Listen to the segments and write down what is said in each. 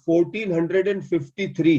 1453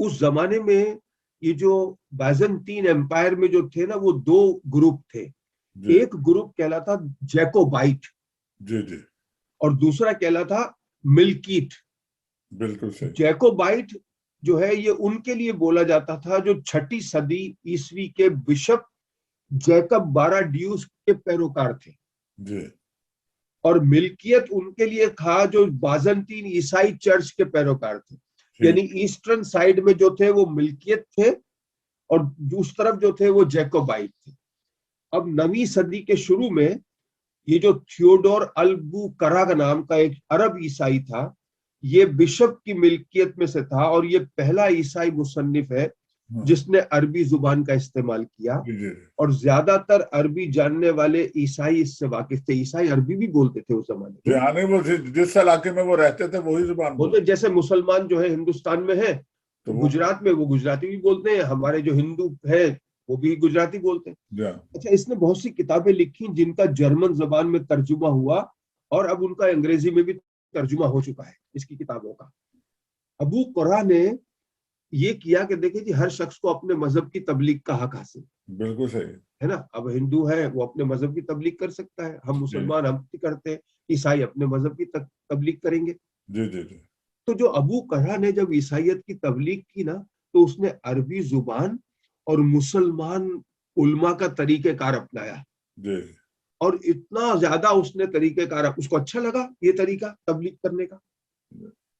اس زمانے میں یہ جو بائزنطین امپائر میں جو تھے نا وہ دو گروپ تھے. ایک گروپ کہلاتا جیکوبائٹ جی جی اور دوسرا کہلاتا ملکیٹ. بالکل صحیح. جیکوبائٹ جو ہے یہ ان کے لیے بولا جاتا تھا جو 6 صدی عیسوی کے بشپ جیکب بارڈیوس کے پیروکار تھے. جی. اور ملکیت ان کے لیے تھا جو بازنطین عیسائی چرچ کے پیروکار تھے. یعنی ایسٹرن سائڈ میں جو تھے وہ ملکیت تھے اور اس طرف جو تھے وہ جیکوبائٹ تھے. اب 9ویں صدی کے شروع میں یہ جو تھیوڈور البوقرا کا نام کا ایک عرب عیسائی تھا, یہ بشپ کی ملکیت میں سے تھا اور یہ پہلا عیسائی مصنف ہے جس نے عربی زبان کا استعمال کیا. اور زیادہ تر عربی جاننے والے عیسائی اس سے واقف تھے. عیسائی عربی بھی بولتے تھے اس زمانے میں, یعنی وہ جس علاقے میں وہ رہتے تھے وہی زبان بولتے. جیسے مسلمان جو ہے ہندوستان میں ہے تو گجرات میں وہ گجراتی بھی بولتے ہیں, ہمارے جو ہندو ہے وہ بھی گجراتی بولتے ہیں. اچھا, اس نے بہت سی کتابیں لکھی جن کا جرمن زبان میں ترجمہ ہوا اور اب ان کا انگریزی میں بھی ترجمہ ہو چکا ہے اس کی کتابوں کا. ابو قرا نے یہ کیا کہ دیکھیں جی ہر شخص کو اپنے مذہب کی تبلیغ کا حق حاصل. بالکل صحیح ہے نا. اب ہندو ہے وہ اپنے مذہب کی تبلیغ کر سکتا ہے, ہم مسلمان ہم کرتے ہیں, عیسائی اپنے مذہب کی تبلیغ کریں گے. جی جی جی. تو جو ابو قرا نے جب عیسائیت کی تبلیغ کی نا تو اس نے عربی زبان اور مسلمان علماء کا طریقہ کار اپنایا. جی. اور اتنا زیادہ اس نے طریقہ کار, اس کو اچھا لگا یہ طریقہ تبلیغ کرنے کا,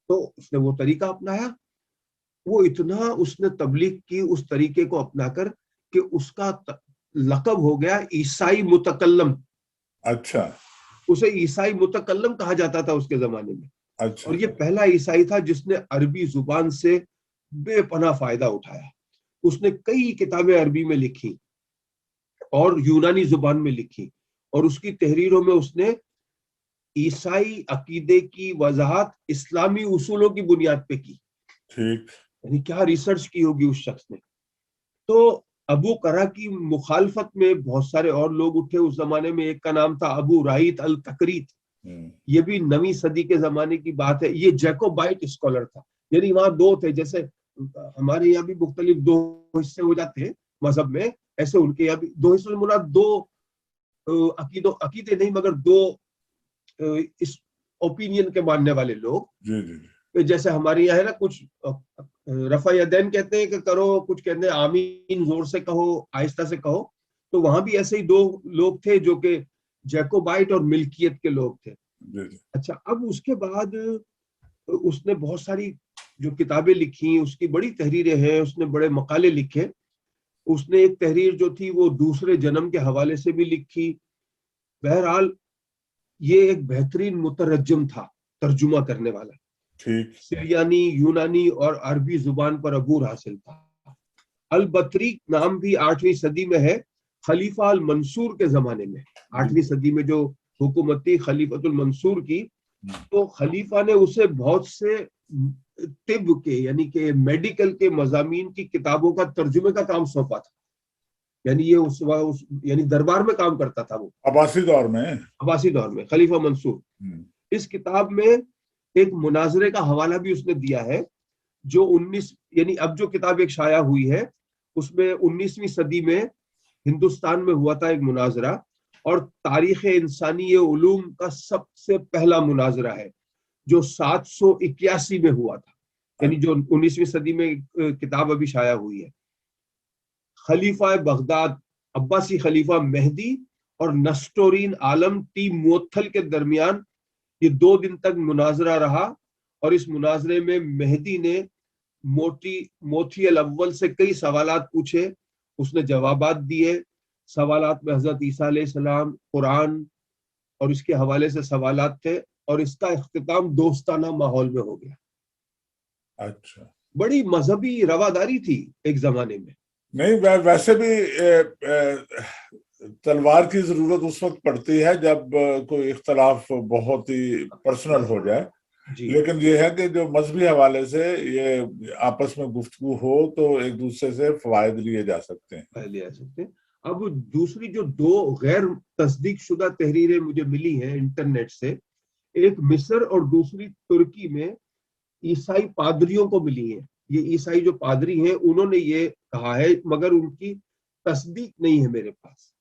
تو اس نے وہ طریقہ اپنایا. وہ اتنا اس نے تبلیغ کی اس طریقے کو اپنا کر کہ اس کا لقب ہو گیا عیسائی متکلم. اچھا. اسے عیسائی متکلم کہا جاتا تھا اس کے زمانے میں. اچھا. اور یہ پہلا عیسائی تھا جس نے عربی زبان سے بے پناہ فائدہ اٹھایا. اس نے کئی کتابیں عربی میں لکھی اور یونانی زبان میں لکھی, اور اس کی تحریروں میں اس نے عیسائی عقیدے کی وضاحت اسلامی اصولوں کی بنیاد پہ کی. ٹھیک. یعنی کیا ریسرچ کی ہوگی اس شخص نے. تو ابو قرا کی مخالفت میں بہت سارے اور لوگ اٹھے اس زمانے میں. ایک کا نام تھا ابو رائت التقریت, یہ بھی 9ویں صدی کے زمانے کی بات ہے. یہ جیکوبائٹ اسکالر تھا. یعنی وہاں دو تھے, جیسے ہمارے یہاں بھی مختلف 2 حصے ہو جاتے ہیں مذہب میں, ایسے ان کے یہاں بھی 2 حصوں میں مراد 2 عقیدے نہیں مگر 2 اس اوپینین کے ماننے والے لوگ. جی جی. جیسے ہمارے یہاں ہے نا, کچھ رفع یدین کہتے ہیں کہ کرو, کچھ کہتے ہیں آمین زور سے کہو آہستہ سے کہو. تو وہاں بھی ایسے ہی 2 لوگ تھے جو کہ جیکوبائٹ اور ملکیت کے لوگ تھے. اچھا, اب اس کے بعد اس نے بہت ساری جو کتابیں لکھی, اس کی بڑی تحریریں ہیں, اس نے بڑے مقالے لکھے. اس نے ایک تحریر جو تھی وہ دوسرے جنم کے حوالے سے بھی لکھی. بہرحال یہ ایک بہترین مترجم تھا, ترجمہ کرنے والا. سریانی, یونانی اور عربی زبان پر عبور حاصل تھا. البطری نام بھی 8ویں صدی میں ہے, خلیفہ المنصور کے زمانے میں. 8ویں صدی میں جو حکومت تھی خلیفۃ المنصور کی, تو خلیفہ نے اسے بہت سے طب کے یعنی کہ میڈیکل کے مضامین کی کتابوں کا ترجمے کا کام سونپا تھا. یعنی یہ یعنی دربار میں کام کرتا تھا وہ عباسی دور میں خلیفہ منصور. اس کتاب میں ایک مناظرے کا حوالہ بھی اس نے دیا ہے جو 19 یعنی اب جو کتاب ایک شائع ہوئی ہے اس میں 19ویں صدی میں ہندوستان میں ہوا تھا ایک مناظرہ, اور تاریخ انسانی علوم کا سب سے پہلا مناظرہ ہے جو 781 میں ہوا تھا. یعنی جو 19ویں صدی میں کتاب ابھی شائع ہوئی ہے. خلیفہ بغداد, عباسی خلیفہ مہدی اور نسٹورین عالم ٹی موتھل کے درمیان یہ 2 دن تک مناظرہ رہا, اور اس مناظرے میں مہدی نے موتی الاول سے کئی سوالات پوچھے, اس نے جوابات دیے. سوالات میں حضرت عیسیٰ علیہ السلام, قرآن اور اس کے حوالے سے سوالات تھے, اور اس کا اختتام دوستانہ ماحول میں ہو گیا. اچھا, بڑی مذہبی رواداری تھی ایک زمانے میں. نہیں, ویسے بھی تلوار کی ضرورت اس وقت پڑتی ہے جب کوئی اختلاف بہت ہی پرسنل ہو جائے. لیکن یہ ہے کہ جو مذہبی حوالے سے یہ آپس میں گفتگو ہو تو ایک دوسرے سے فوائد لیے جا سکتے ہیں. اب دوسری جو 2 غیر تصدیق شدہ تحریریں مجھے ملی ہیں انٹرنیٹ سے, ایک مصر اور دوسری ترکی میں عیسائی پادریوں کو ملی ہیں. یہ عیسائی جو پادری ہیں انہوں نے یہ کہا ہے، مگر ان کی تصدیق نہیں ہے میرے پاس،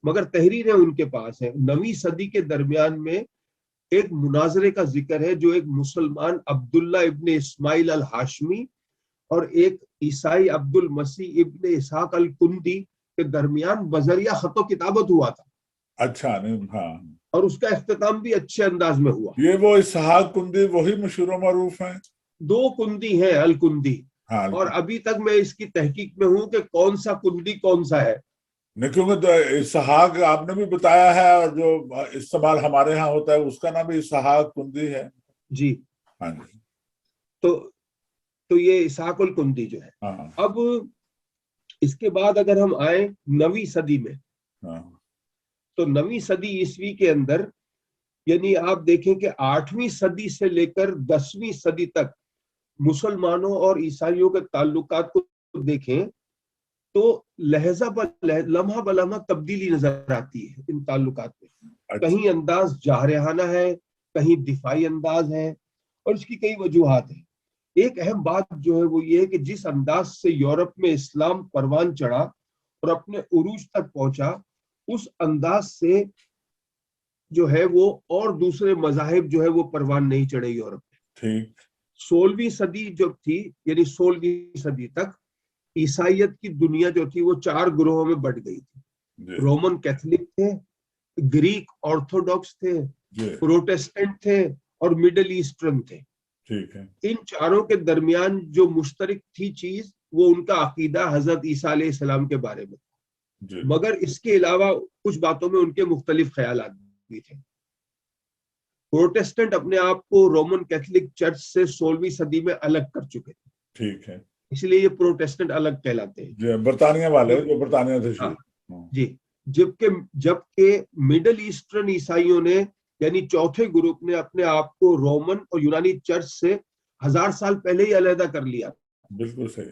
مگر تحریریں ان کے پاس ہیں۔ 9ویں صدی کے درمیان میں ایک مناظرے کا ذکر ہے جو ایک مسلمان عبداللہ ابن اسماعیل الہاشمی اور ایک عیسائی عبد المسیح ابن اسحاق الکندی کے درمیان بذریعہ خط و کتابت ہوا تھا۔ اچھا، نہیں، ہاں، اور اس کا اختتام بھی اچھے انداز میں ہوا۔ یہ وہ اسحاق کندی وہی مشہور و معروف ہیں؟ 2 کندی ہیں، الکندی، ہاں، اور ابھی تک میں اس کی تحقیق میں ہوں کہ کون سا کندی کون سا ہے۔ نہیں، کیونکہ اسحاق آپ نے بھی بتایا ہے، اور جو استعمال ہمارے ہاں ہوتا ہے اس کا نام بھی اسحاق کندی ہے۔ جی، ہاں جی، تو یہ اسحاق الکندی جو ہے۔ ہاں، اب اس کے بعد اگر ہم آئیں 9ویں صدی میں، ہاں، تو 9ویں صدی عیسوی کے اندر، یعنی آپ دیکھیں کہ 8ویں صدی سے لے کر 10ویں صدی تک مسلمانوں اور عیسائیوں کے تعلقات کو دیکھیں تو لہجہ لمحہ بلمحہ تبدیلی نظر آتی ہے ان تعلقات میں۔ کہیں انداز جارحانہ ہے، کہیں دفاعی انداز ہے، اور اس کی کئی وجوہات ہیں۔ ایک اہم بات جو ہے وہ یہ ہے کہ جس انداز سے یورپ میں اسلام پروان چڑھا اور اپنے عروج تک پہنچا، اس انداز سے جو ہے وہ اور دوسرے مذاہب جو ہے وہ پروان نہیں چڑھے یورپ میں۔ ٹھیک۔ 16ویں صدی جو تھی، یعنی 16ویں صدی تک عیسائیت کی دنیا جو تھی وہ 4 گروہوں میں بٹ گئی تھی۔ رومن کیتھولک تھے، گریک آرتھوڈاکس تھے، پروٹیسٹنٹ تھے، اور مڈل ایسٹرن تھے۔ ٹھیک ہے۔ ان چاروں کے درمیان جو مشترک تھی چیز، وہ ان کا عقیدہ حضرت عیسیٰ علیہ السلام کے بارے میں تھا، مگر اس کے علاوہ کچھ باتوں میں ان کے مختلف خیالات بھی تھے۔ پروٹیسٹنٹ اپنے آپ کو رومن کیتھولک چرچ سے 16ویں صدی میں الگ کر چکے تھے، ٹھیک ہے، اس لیے یہ پروٹیسٹنٹ الگ کہلاتے ہیں۔ برطانیہ والے جو برطانیہ سے شروع۔ جی، جبکہ مڈل ایسٹرن عیسائیوں نے، یعنی چوتھے گروپ نے، اپنے آپ کو رومن اور یونانی چرچ سے 1000 سال پہلے ہی علیحدہ کر لیا۔ بالکل صحیح۔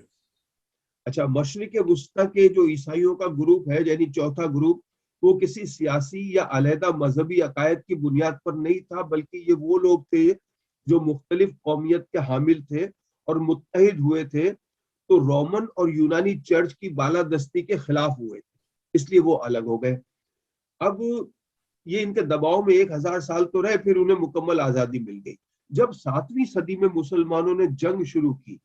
اچھا، مشرق وسطی کے جو عیسائیوں کا گروپ ہے، یعنی چوتھا گروپ، وہ کسی سیاسی یا علیحدہ مذہبی عقائد کی بنیاد پر نہیں تھا، بلکہ یہ وہ لوگ تھے جو مختلف قومیت کے حامل تھے اور متحد ہوئے تھے، تو رومن اور یونانی چرچ کی بالادستی کے خلاف ہوئے تھے، اس لیے وہ الگ ہو گئے۔ اب یہ ان کے دباؤ میں 1000 سال تو رہے، پھر انہیں مکمل آزادی مل گئی۔ جب 7ویں صدی میں مسلمانوں نے جنگ شروع کی،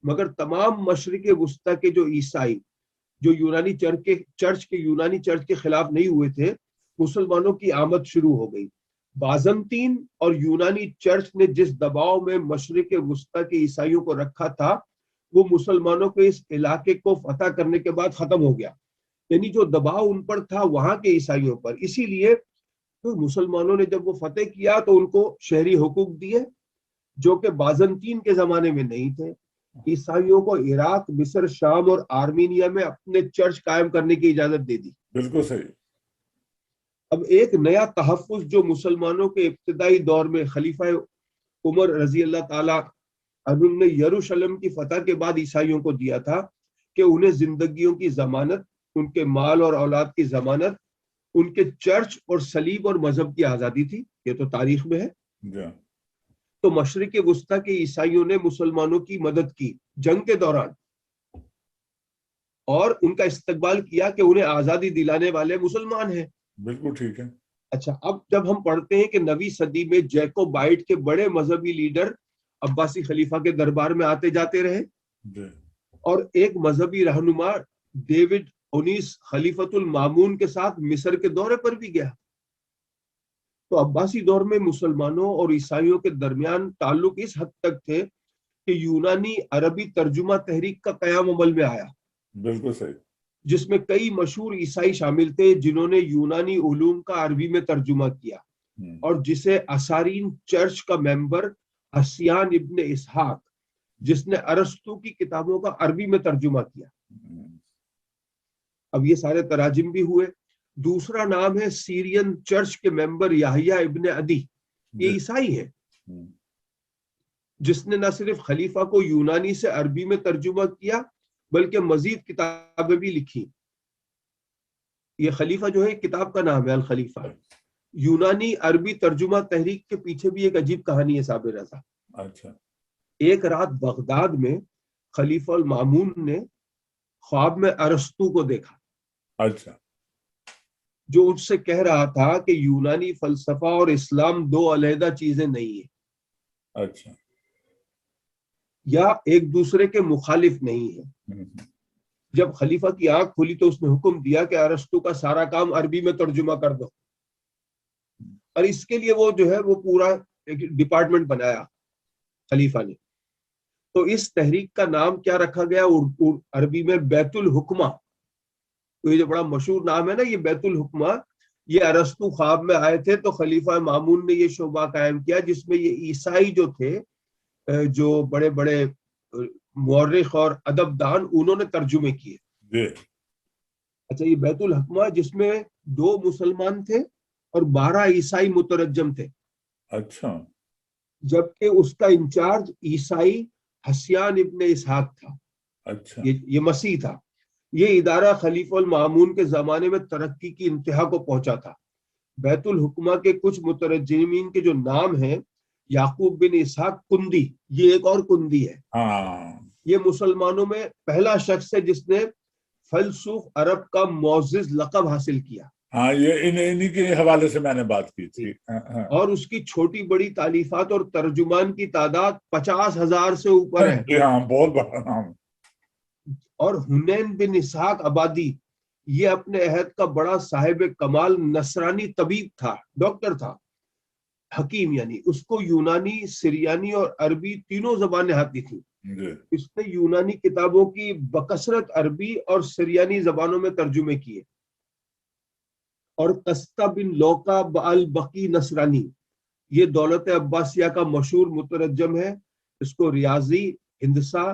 مگر تمام مشرق وسطی کے جو عیسائی جو یونانی چرچ کے خلاف نہیں ہوئے تھے، مسلمانوں کی آمد شروع ہو گئی۔ بازنطین اور یونانی چرچ نے جس دباؤ میں مشرق وسطی کے عیسائیوں کو رکھا تھا، وہ مسلمانوں کے اس علاقے کو فتح کرنے کے بعد ختم ہو گیا، یعنی جو دباؤ ان پر تھا وہاں کے عیسائیوں پر۔ اسی لیے مسلمانوں نے جب وہ فتح کیا تو ان کو شہری حقوق دیے جو کہ بازنطین کے زمانے میں نہیں تھے۔ عیسائیوں کو عراق، مصر، شام اور آرمینیا میں اپنے چرچ قائم کرنے کی اجازت دے دی۔ بالکل صحیح۔ اب ایک نیا تحفظ جو مسلمانوں کے ابتدائی دور میں خلیفہ عمر رضی اللہ تعالی عنہ نے یروشلم کی فتح کے بعد عیسائیوں کو دیا تھا کہ انہیں زندگیوں کی ضمانت، ان کے مال اور اولاد کی ضمانت، ان کے چرچ اور صلیب اور مذہب کی آزادی تھی۔ یہ تو تاریخ میں ہے۔ تو مشرق وسطی کے عیسائیوں نے مسلمانوں کی مدد کی جنگ کے دوران، اور ان کا استقبال کیا کہ انہیں آزادی دلانے والے مسلمان ہیں۔ بالکل ٹھیک ہے۔ اچھا، اب جب ہم پڑھتے ہیں کہ 9ویں صدی میں جیکوبائٹ کے بڑے مذہبی لیڈر عباسی خلیفہ کے دربار میں آتے جاتے رہے، اور ایک مذہبی رہنما ڈیوڈ اونیس خلیفۃ المامون کے ساتھ مصر کے دورے پر بھی گیا، تو عباسی دور میں مسلمانوں اور عیسائیوں کے درمیان تعلق اس حد تک تھے کہ یونانی عربی ترجمہ تحریک کا قیام عمل میں آیا۔ بالکل صحیح۔ جس میں کئی مشہور عیسائی شامل تھے جنہوں نے یونانی علوم کا عربی میں ترجمہ کیا، اور جسے اسارین چرچ کا ممبر حسیان ابن اسحاق، جس نے ارسطو کی کتابوں کا عربی میں ترجمہ کیا۔ اب یہ سارے تراجم بھی ہوئے۔ دوسرا نام ہے سیرین چرچ کے ممبر یحییٰ ابن عدی، یہ عیسائی ہے، جس نے نہ صرف خلیفہ کو یونانی سے عربی میں ترجمہ کیا بلکہ مزید کتابیں بھی لکھی۔ یہ خلیفہ جو ہے کتاب کا نام ہے الخلیفہ۔ یونانی عربی ترجمہ تحریک کے پیچھے بھی ایک عجیب کہانی ہے صابر رضا۔ اچھا۔ ایک رات بغداد میں خلیفہ المامون نے خواب میں ارسطو کو دیکھا، اچھا جو ان سے کہہ رہا تھا کہ یونانی فلسفہ اور اسلام دو علیحدہ چیزیں نہیں ہیں، اچھا یا ایک دوسرے کے مخالف نہیں ہیں۔ جب خلیفہ کی آنکھ کھلی تو اس نے حکم دیا کہ ارسطو کا سارا کام عربی میں ترجمہ کر دو، اور اس کے لیے وہ جو ہے وہ پورا ایک ڈپارٹمنٹ بنایا خلیفہ نے۔ تو اس تحریک کا نام کیا رکھا گیا عربی میں؟ بیت الحکمہ۔ تو یہ جو بڑا مشہور نام ہے نا یہ بیت الحکمہ، یہ ارسطو خواب میں آئے تھے تو خلیفہ مامون نے یہ شعبہ قائم کیا جس میں یہ عیسائی جو تھے، جو بڑے بڑے مورخ اور ادب دان، انہوں نے ترجمے کیے۔ جی اچھا، یہ بیت الحکمہ جس میں 2 مسلمان تھے اور 12 عیسائی مترجم تھے، اچھا جبکہ اس کا انچارج عیسائی حسیان ابن اسحاق تھا، اچھا یہ مسیح تھا۔ یہ ادارہ خلیفہ المامون کے زمانے میں ترقی کی انتہا کو پہنچا تھا۔ بیت الحکمہ کے کچھ مترجمین کے جو نام ہیں، یعقوب بن اسحاق کندی، یہ ایک اور کندی ہے، ہاں یہ مسلمانوں میں پہلا شخص ہے جس نے فیلسوف عرب کا معزز لقب حاصل کیا۔ ہاں یہ انہی کے حوالے سے میں نے بات کی تھی۔ اور اس کی چھوٹی بڑی تالیفات اور ترجمان کی تعداد 50,000 سے اوپر ہے۔ جی ہاں، بہت بڑا نام۔ اور حنین بن اسحاق عبادی، یہ اپنے عہد کا بڑا صاحب کمال نصرانی طبیب تھا، ڈاکٹر تھا، حکیم، یعنی اس کو یونانی، سریانی اور عربی تینوں زبانیں آتی تھیں۔ اس نے یونانی کتابوں کی بکثرت عربی اور سریانی زبانوں میں ترجمے کیے۔ اور قسطہ بن لوقا البقی نصرانی، یہ دولت عباسیہ کا مشہور مترجم ہے۔ اس کو ریاضی، ہندسہ،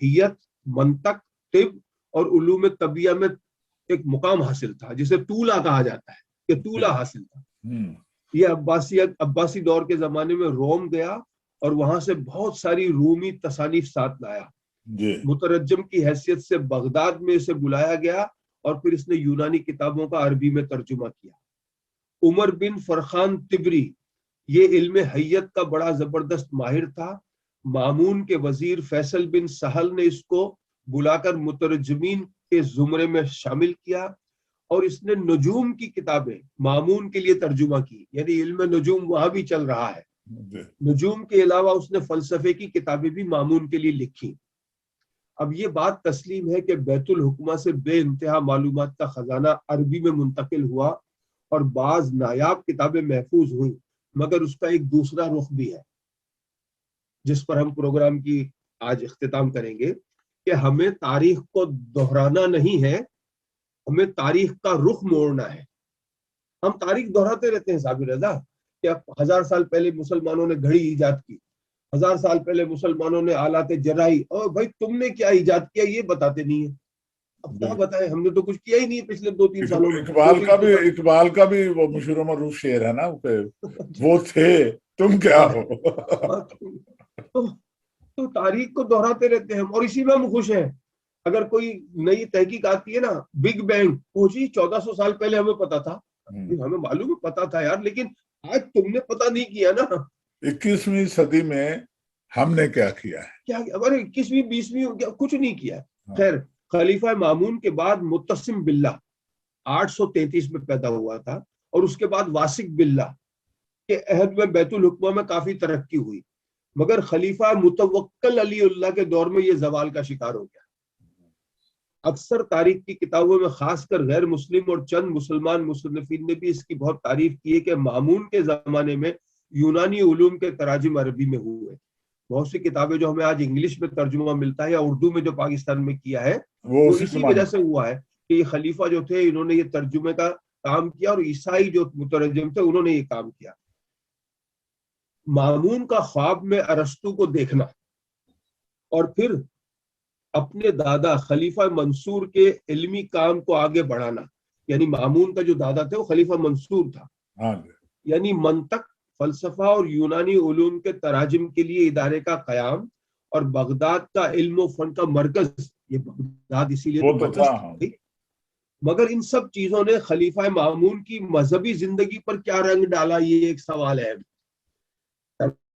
حیت، منطق، طب اور علوم طبیہ میں ایک مقام حاصل تھا، جسے طولہ کہا جاتا ہے، کہ طولہ حاصل تھا۔ یہ عباسی دور کے زمانے میں روم گیا اور وہاں سے بہت ساری رومی تصانیف ساتھ لایا۔ مترجم کی حیثیت سے بغداد میں اسے بلایا گیا اور پھر اس نے یونانی کتابوں کا عربی میں ترجمہ کیا۔ عمر بن فرخان طبری، یہ علم حیت کا بڑا زبردست ماہر تھا۔ مامون کے وزیر فیصل بن سہل نے اس کو بلا کر مترجمین کے زمرے میں شامل کیا، اور اس نے نجوم کی کتابیں مامون کے لیے ترجمہ کی، یعنی علم نجوم وہاں بھی چل رہا ہے۔ نجوم کے علاوہ اس نے فلسفے کی کتابیں بھی مامون کے لیے لکھی۔ اب یہ بات تسلیم ہے کہ بیت الحکمہ سے بے انتہا معلومات کا خزانہ عربی میں منتقل ہوا اور بعض نایاب کتابیں محفوظ ہوئیں، مگر اس کا ایک دوسرا رخ بھی ہے جس پر ہم پروگرام کی آج اختتام کریں گے، کہ ہمیں تاریخ کو دہرانا نہیں ہے، ہمیں تاریخ کا رخ موڑنا ہے۔ ہم تاریخ دہراتے رہتے ہیں صابر رضا، کہ 1000 سال پہلے مسلمانوں نے گھڑی ایجاد کی، 1000 سال پہلے مسلمانوں نے آلات جراحی، اور بھائی تم نے کیا ایجاد کیا یہ بتاتے نہیں ہیں۔ اب کیا بتائیں، ہم نے تو کچھ کیا ہی نہیں پچھلے 2-3 سالوں میں۔ اقبال کا بھی وہ مشہور و معروف شعر ہے نا، وہ تھے تم کیا ہو۔ تو تاریخ کو دہراتے رہتے ہیں ہم، اور اسی میں ہم خوش ہیں۔ اگر کوئی نئی تحقیق آتی ہے نا، بگ بینگ، وہ جی 1400 سال پہلے ہمیں پتا تھا، ہمیں معلوم ہے پتا تھا یار، لیکن آج تم نے پتا نہیں کیا نا۔ 21ویں صدی میں ہم نے کیا کیا ہے؟ کیا 21ویں 20ویں کچھ نہیں کیا ہے۔ خیر، خلیفہ مامون کے بعد متسم باللہ 833 میں پیدا ہوا تھا، اور اس کے بعد واسق باللہ کے عہد میں بیت الحکمہ میں کافی ترقی ہوئی، مگر خلیفہ متوکل علی اللہ کے دور میں یہ زوال کا شکار ہو گیا۔ اکثر تاریخ کی کتابوں میں، خاص کر غیر مسلم اور چند مسلمان مصنفین نے بھی اس کی بہت تعریف کی ہے کہ مامون کے زمانے میں یونانی علوم کے تراجم عربی میں ہوئے۔ بہت سی کتابیں جو ہمیں آج انگلش میں ترجمہ ملتا ہے یا اردو میں جو پاکستان میں کیا ہے، وہ اسی وجہ سے ہوا ہے کہ یہ خلیفہ جو تھے انہوں نے یہ ترجمے کا کام کیا، اور عیسائی جو مترجم تھے انہوں نے یہ کام کیا۔ مامون کا خواب میں ارسطو کو دیکھنا اور پھر اپنے دادا خلیفہ منصور کے علمی کام کو آگے بڑھانا، یعنی مامون کا جو دادا تھے وہ خلیفہ منصور تھا، یعنی منطق، فلسفہ اور یونانی علوم کے تراجم کے لیے ادارے کا قیام، اور بغداد کا علم و فن کا مرکز، یہ بغداد اسی لیے تو برجستہ تھی۔ مگر ان سب چیزوں نے خلیفہ مامون کی مذہبی زندگی پر کیا رنگ ڈالا، یہ ایک سوال ہے۔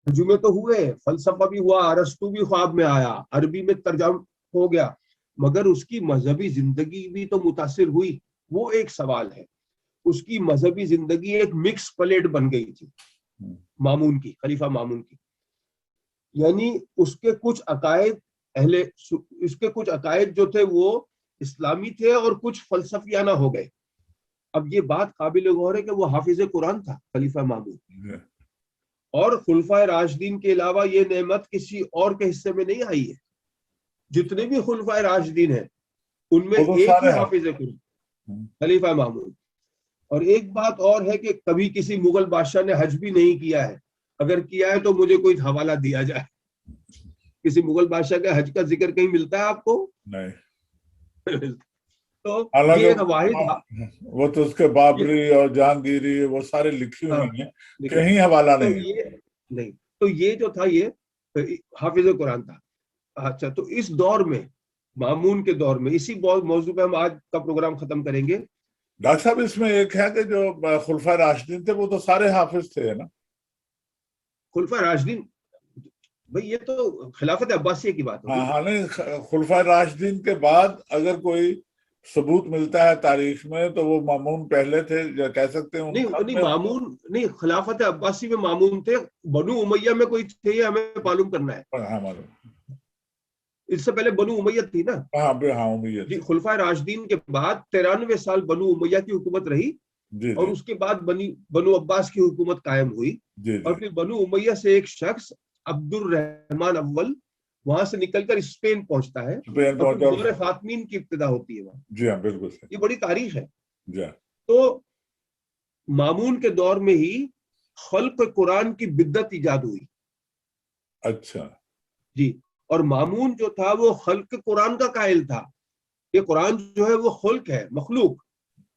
ترجمے تو ہوئے, فلسفہ بھی ہوا, ارسطو بھی خواب میں آیا, عربی میں ترجمہ ہو گیا, مگر اس کی مذہبی زندگی بھی تو متاثر ہوئی. وہ ایک سوال ہے. اس کی مذہبی زندگی ایک مکس پلیٹ بن گئی تھی مامون کی, خلیفہ مامون کی. یعنی اس کے کچھ عقائد جو تھے وہ اسلامی تھے اور کچھ فلسفیانہ ہو گئے. اب یہ بات قابل غور ہے کہ وہ حافظ قرآن تھا خلیفہ مامون, اور خلفائے راشدین کے علاوہ یہ نعمت کسی اور کے حصے میں نہیں آئی ہے. جتنے بھی خلفائے راشدین ہیں ان میں ایک ہی حافظ قرآن, خلیفہ مامون. اور ایک بات اور ہے کہ کبھی کسی مغل بادشاہ نے حج بھی نہیں کیا ہے. اگر کیا ہے تو مجھے کوئی حوالہ دیا جائے. کسی مغل بادشاہ کا حج کا ذکر کہیں ملتا ہے آپ کو؟ نہیں. تو یہ ایک واحد, وہ تو اس کے بابری اور جہانگیری وہ سارے لکھی ہوئی ہیں, کہیں حوالہ نہیں. تو یہ جو تھا یہ حافظ قرآن تھا. اچھا, تو اس دور میں, مامون کے دور میں, اسی موضوع پہ ہم آج کا پروگرام ختم کریں گے. ڈاکٹر صاحب اس میں ایک ہے کہ جو خلفائے راشدین تھے وہ تو سارے حافظ تھے نا. خلفائے راشدین, بھئی یہ تو خلافت عباسیہ کی بات ہے. ہاں نہیں, خلفائے راشدین کے بعد اگر کوئی ثبوت ملتا ہے تاریخ میں تو وہ مامون پہلے تھے, یا کہہ سکتے ہیں نہیں مامون نہیں, خلافت عباسی میں مامون تھے. بنو امیہ میں کوئی تھے یہ ہمیں معلوم کرنا ہے. ہاں معلوم, اس سے پہلے بنو امیہ تھی نا. ہاں امیہ جی, خلفائے راشدین کے بعد 93 سال بنو امیہ کی حکومت رہی, اور اس کے بعد بنو عباس کی حکومت قائم ہوئی. اور پھر بنو امیہ سے ایک شخص عبد الرحمن اول وہاں سے نکل کر اسپین پہنچتا ہے, اور پھر دور فاطمین کی ابتدا ہوتی ہے وہاں. جی ہاں بالکل, یہ بڑی تاریخ ہے. جی. تو مامون کے دور میں ہی خلق قرآن کی بدعت ایجاد ہوئی. اچھا جی, اور مامون جو تھا وہ خلق قرآن کا قائل تھا. یہ قرآن جو ہے وہ خلق ہے, مخلوق.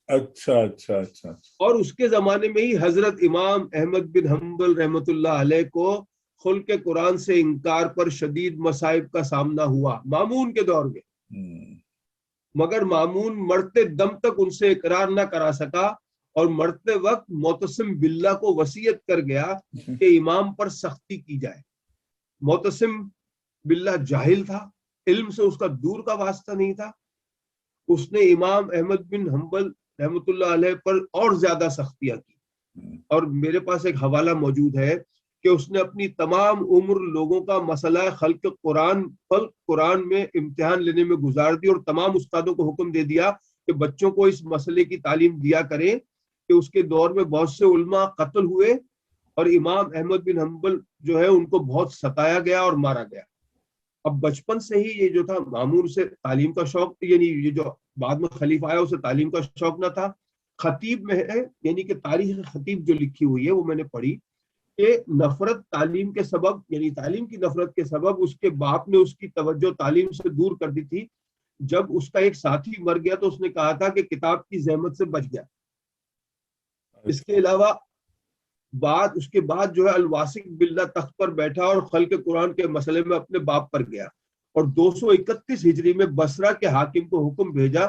اچھا اچھا اچھا. اور اس کے زمانے میں ہی حضرت امام احمد بن حنبل رحمۃ اللہ علیہ کو خلق قرآن سے انکار پر شدید مصائب کا سامنا ہوا مامون کے دور میں. مگر مامون مرتے دم تک ان سے اقرار نہ کرا سکا, اور مرتے وقت معتصم باللہ کو وصیت کر گیا کہ امام پر سختی کی جائے. معتصم باللہ جاہل تھا, علم سے اس کا دور کا واسطہ نہیں تھا. اس نے امام احمد بن حنبل رحمۃ اللہ علیہ پر اور زیادہ سختیاں کی. اور میرے پاس ایک حوالہ موجود ہے کہ اس نے اپنی تمام عمر لوگوں کا مسئلہ خلق قرآن میں امتحان لینے میں گزار دی, اور تمام استادوں کو حکم دے دیا کہ بچوں کو اس مسئلے کی تعلیم دیا کریں, کہ اس کے دور میں بہت سے علماء قتل ہوئے, اور امام احمد بن حنبل جو ہے ان کو بہت ستایا گیا اور مارا گیا. اب بچپن سے ہی یہ جو تھا مامون سے تعلیم کا شوق, یعنی یہ جو بعد میں خلیفہ آیا اسے تعلیم کا شوق نہ تھا. خطیب میں ہے, یعنی کہ تاریخ خطیب جو لکھی ہوئی ہے وہ میں نے پڑھی, کہ نفرت تعلیم کے سبب, یعنی تعلیم کی نفرت کے سبب اس کے باپ نے اس کی توجہ تعلیم سے دور کر دی تھی. جب اس کا ایک ساتھی مر گیا تو اس نے کہا تھا کہ کتاب کی زحمت سے بچ گیا. اس کے علاوہ اس کے بعد جو ہے الواسق باللہ تخت پر بیٹھا اور خلق قرآن کے مسئلے میں اپنے باپ پر گیا, اور 231 ہجری میں بصرہ کے حاکم کو حکم بھیجا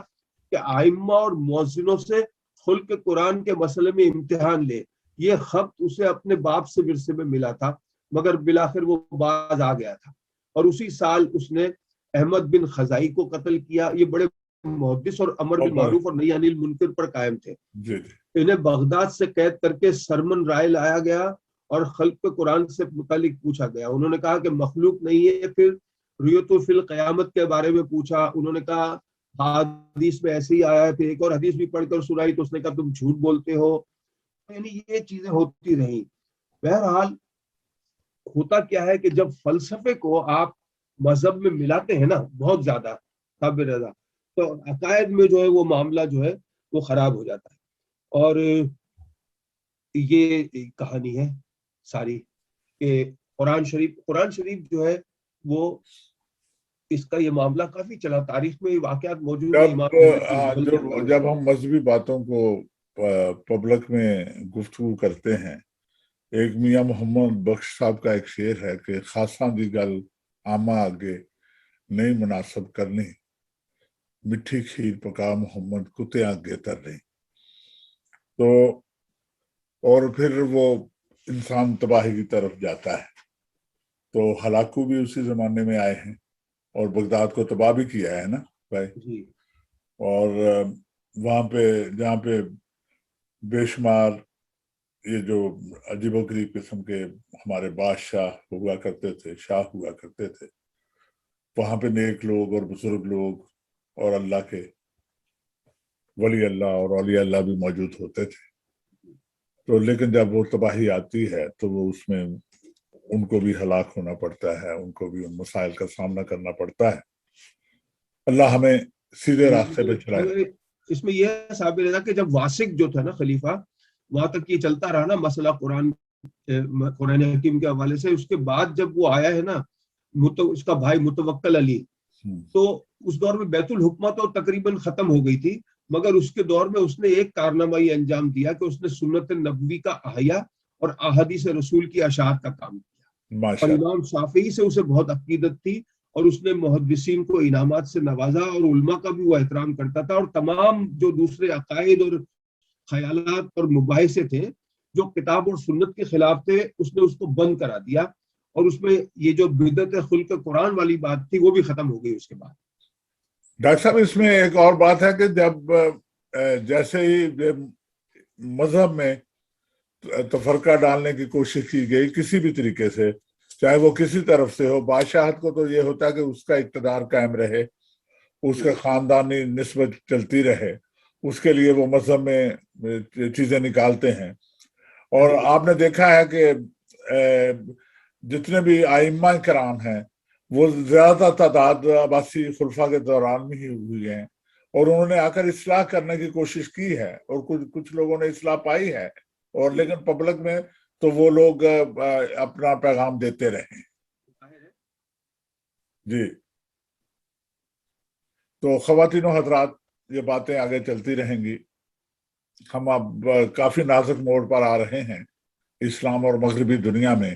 کہ ائمہ اور مؤذنوں سے خلق قرآن کے مسئلے میں امتحان لے. یہ خط اسے اپنے باپ سے ورثے میں ملا تھا, مگر بالآخر وہ باز آ گیا تھا, اور اسی سال اس نے احمد بن خزائی کو قتل کیا. یہ بڑے محدث اور امر بالمعروف اور نہی عن المنکر پر قائم تھے. انہیں بغداد سے قید کر کے سرمن رائے لایا گیا اور خلق قرآن سے متعلق پوچھا گیا. انہوں نے کہا کہ مخلوق نہیں ہے. پھر ریت فی القیامت کے بارے میں پوچھا, انہوں نے کہا حدیث میں ایسے ہی آیا ہے. پھر ایک اور حدیث بھی پڑھ کر سنائی تو اس نے کہا تم جھوٹ بولتے ہو. یعنی یہ چیزیں ہوتی رہیں. بہرحال ہوتا کیا ہے کہ جب فلسفے کو آپ مذہب میں ملاتے ہیں نا بہت زیادہ تو عقائد میں جو ہے وہ معاملہ جو ہے وہ خراب ہو جاتا ہے. اور یہ کہانی ہے ساری کہ قرآن شریف جو ہے وہ اس کا یہ معاملہ کافی چلا, تاریخ میں واقعات موجود ہیں. جب ہم مذہبی باتوں کو پبلک میں گفتگو کرتے ہیں, ایک میاں محمد بخش صاحب کا ایک شعر ہے کہ خاصاں دی گل آما آگے نہیں مناسب کرنی, مٹھی کھیر پکا محمد کتے آگے تر رہی. تو اور پھر وہ انسان تباہی کی طرف جاتا ہے. تو ہلاکو بھی اسی زمانے میں آئے ہیں اور بغداد کو تباہ بھی کیا ہے نا بھائی. جی اور وہاں پہ جہاں پہ بے شمار یہ جو عجیب و غریب قسم کے ہمارے بادشاہ ہوا کرتے تھے، شاہ ہوا کرتے تھے، وہاں پہ نیک لوگ اور بزرگ لوگ اور اللہ کے ولی اللہ اور اولیاء اللہ بھی موجود ہوتے تھے. تو لیکن جب وہ تباہی آتی ہے تو وہ اس میں ان کو بھی ہلاک ہونا پڑتا ہے، ان کو بھی ان مسائل کا سامنا کرنا پڑتا ہے. اللہ ہمیں سیدھے راستے پہ چلائے. اس میں یہ ثابت ہے کہ جب واسق جو تھا نا خلیفہ، وہاں تک یہ چلتا رہا نا مسئلہ قرآن حکیم کے حوالے سے. اس کے بعد جب وہ آیا ہے نا اس کا بھائی متوکل علی، تو اس دور میں بیت الحکمہ تو تقریباً ختم ہو گئی تھی، مگر اس کے دور میں اس نے ایک کارنامہ یہ انجام دیا کہ اس نے سنت نبوی کا احیا اور احادیث رسول کی اشاعت کا کام کیا. اور امام شافعی سے اسے بہت عقیدت تھی، اور اس نے محدثین کو انعامات سے نوازا، اور علماء کا بھی وہ احترام کرتا تھا. اور تمام جو دوسرے عقائد اور خیالات اور مباحثے تھے جو کتاب اور سنت کے خلاف تھے، اس نے اس کو بند کرا دیا. اور اس میں یہ جو بدعت خلق قرآن والی بات تھی وہ بھی ختم ہو گئی اس کے بعد. ڈاکٹر صاحب اس میں ایک اور بات ہے کہ جب جیسے ہی مذہب میں تفرقہ ڈالنے کی کوشش کی گئی کسی بھی طریقے سے، چاہے وہ کسی طرف سے ہو، بادشاہت کو تو یہ ہوتا ہے کہ اس کا اقتدار قائم رہے، اس کا خاندانی نسبت چلتی رہے، اس کے لیے وہ مذہب میں چیزیں نکالتے ہیں. اور آپ نے دیکھا ہے کہ جتنے بھی ائمہ کرام ہیں وہ زیادہ تعداد عباسی خلفاء کے دوران میں ہی ہوئی ہیں، اور انہوں نے آ کر اصلاح کرنے کی کوشش کی ہے، اور کچھ لوگوں نے اصلاح پائی ہے، اور لیکن پبلک میں تو وہ لوگ اپنا پیغام دیتے رہے. جی تو خواتین و حضرات، یہ باتیں آگے چلتی رہیں گی. ہم اب کافی نازک موڑ پر آ رہے ہیں اسلام اور مغربی دنیا میں.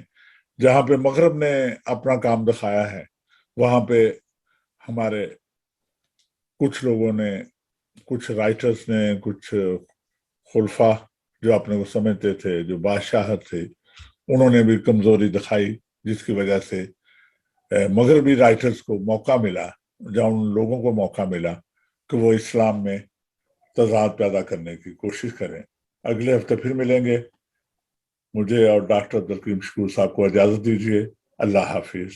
جہاں پہ مغرب نے اپنا کام دکھایا ہے، وہاں پہ ہمارے کچھ لوگوں نے، کچھ رائٹرز نے، کچھ خلفاء جو اپنے کو سمجھتے تھے، جو بادشاہت تھے، انہوں نے بھی کمزوری دکھائی، جس کی وجہ سے مغربی رائٹرز کو موقع ملا، جہاں ان لوگوں کو موقع ملا کہ وہ اسلام میں تضاد پیدا کرنے کی کوشش کریں. اگلے ہفتے پھر ملیں گے. مجھے اور ڈاکٹر عبدالکریم شکور صاحب کو اجازت دیجیے. اللہ حافظ.